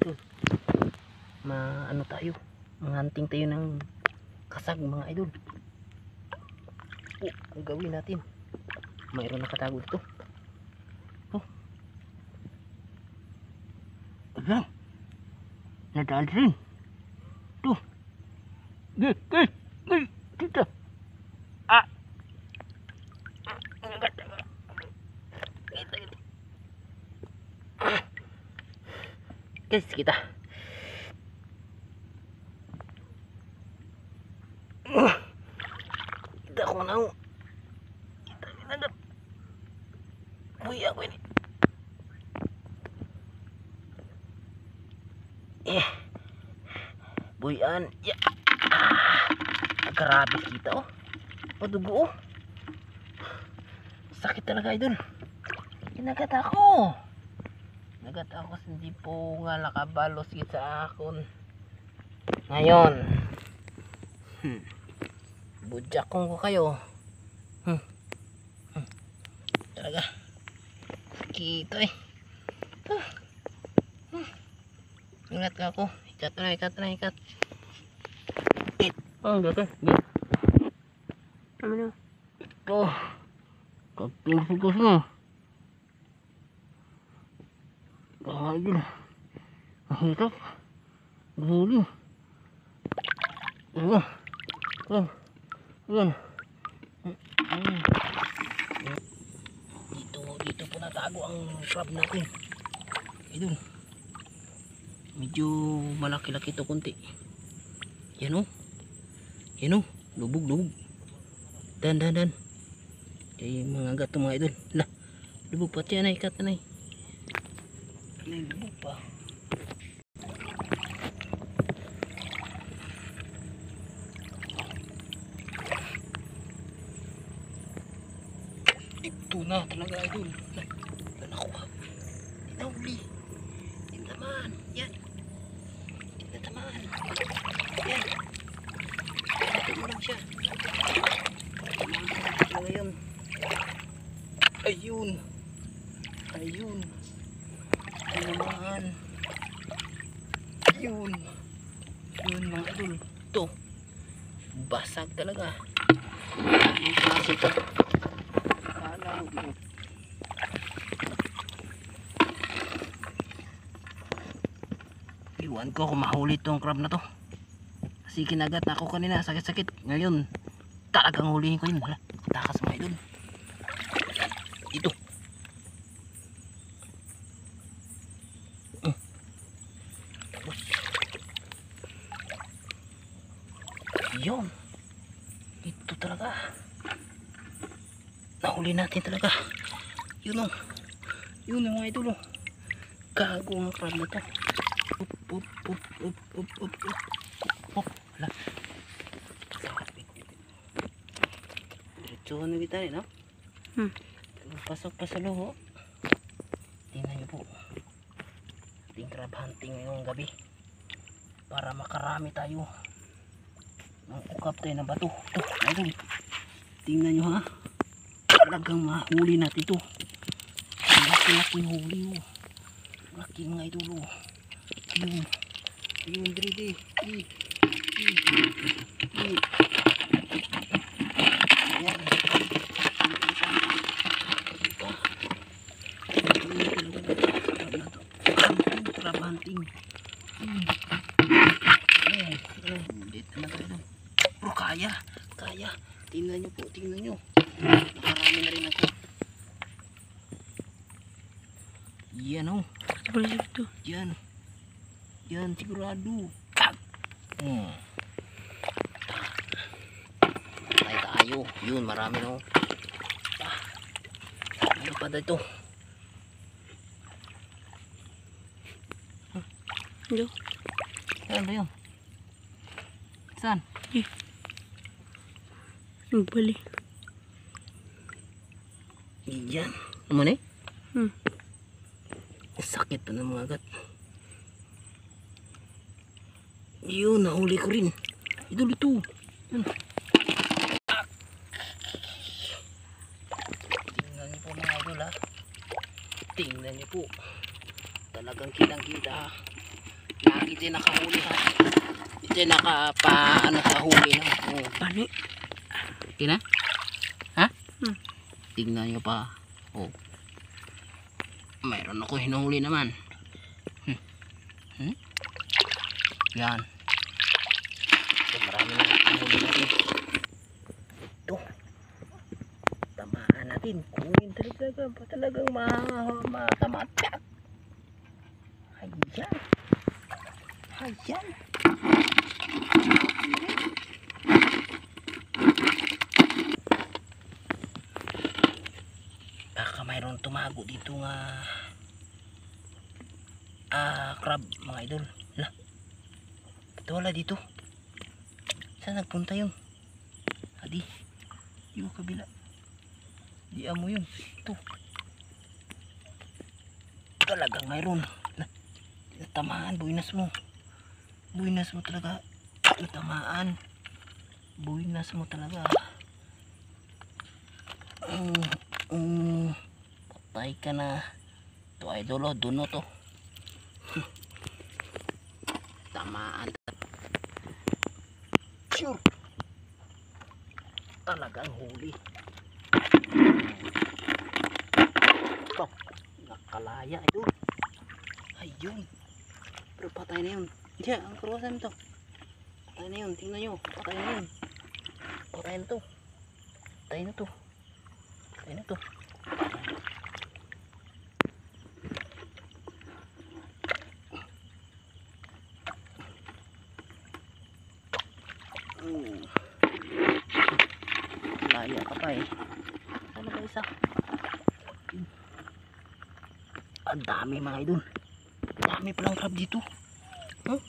idol. Ano tayo, manghunting tayo ng kasag mga idol. Ang gawin natin, mayroon nakatago dito. Ayan, nadaan rin. Ito, dito. Guys, kita. Kita ko na. Kita agad. Buya ako ini. Buyan. Ya. Grabe kita oh. Padugo oh. Sakit talaga idol. Kinagat ako. Nagat ako sa hindi po nga nakabalos sa akon. Ngayon budyak ko kayo. Talaga kita eh. Ingat ka ako. Ikat na. Oh, gata. Ano na? Oh. Kaping sugas mo. Ayun. Mahirap. Huli. Ayan. Dito po natago ang crab natin. Idol. Medyo malaki-laki ito konti. Yan o. Lubog. Dan. Kaya mga gato mga idol. Lah. Lubog pati anay. Ikat anay. Lubog pa. Ito na talaga idol. Nakuha. Tinahuli. Tintamaan. Yan. Tintamaan. Yan. Ito mo lang siya. Ngayon. Ayun. Tintamaan. Yun mga idol. Ito. Basag talaga. Yung klase ito. Iwan ko kung mahuli itong crab na to. Kasi kinagat ako kanina, sakit-sakit. Ngayon talagang hulihin ko yun. Wala, takas mga idol. Ito. Yun. Ito talaga. Nahuli natin talaga. Yun mga idol. Gago ang crab na to. Wala. Diretsuhan na kita rin, no? Pasok pa sa luho. Tingnan nyo po. Ating crab hunting ngayong gabi. Para makarami tayo. Nang ukap tayo ng bato. Ito, idol. Tingnan nyo ha. Talagang mahuli natin ito. Laki-laki huli. Laki mga idol. Yun, dridi. Yan. Crab hunting. Dito na tayo. Bro, kaya. Tingnan nyo po. Nakarami na rin ako. Yan o. Yan sigurado. Tayo. Yun, marami na o. Ano pa dito? Ano ba yun? Saan? Nagbali. Yan. Ano na eh? Sakit pa ng mga agat. Yun, nahuli ko rin. Idol ito. Yun. Tingnan niyo po mga idol ha. Tingnan niyo po. Talagang kitang kita ha. Lagi tayo nakahuli ha. Ito yung nakapa ano sa huli no. Oh. Pani. Tina? Ha? Tingnan nyo pa. Oh. Mayroon ako hinuhuli naman. Yan. Ito marami na hinuhuli natin. Ito. Tamaan natin. Kunin talagang matamaan. Ayan. Ayan. Baka mayroon tumago dito nga crab mga idol. Lah. Ito wala dito. Saan nagpunta yun? Adi. Yung kabila. Di amo yun. Ito. Talagang mayroon. Lah. Tamaan. Buinas mo. Buinas mo talaga. Tamaan. Buinas mo talaga. Patay ka na. Ito idol oh. Duno to. Tamaan. Sure. Talagang huli. Ito. Nakalaya ito. Ayun. Pero patay na yun. Diyan, ang karuasan ito. Patay na yun. Tingnan nyo. Patay na yun. Patay na to. Patay na to. Patay na to. Laya ka pa eh. Ano ba isa? Ang dami mga idol. Dami palang crab dito. Huh?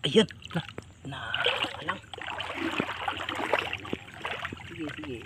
Ayan. Na lang. Sige.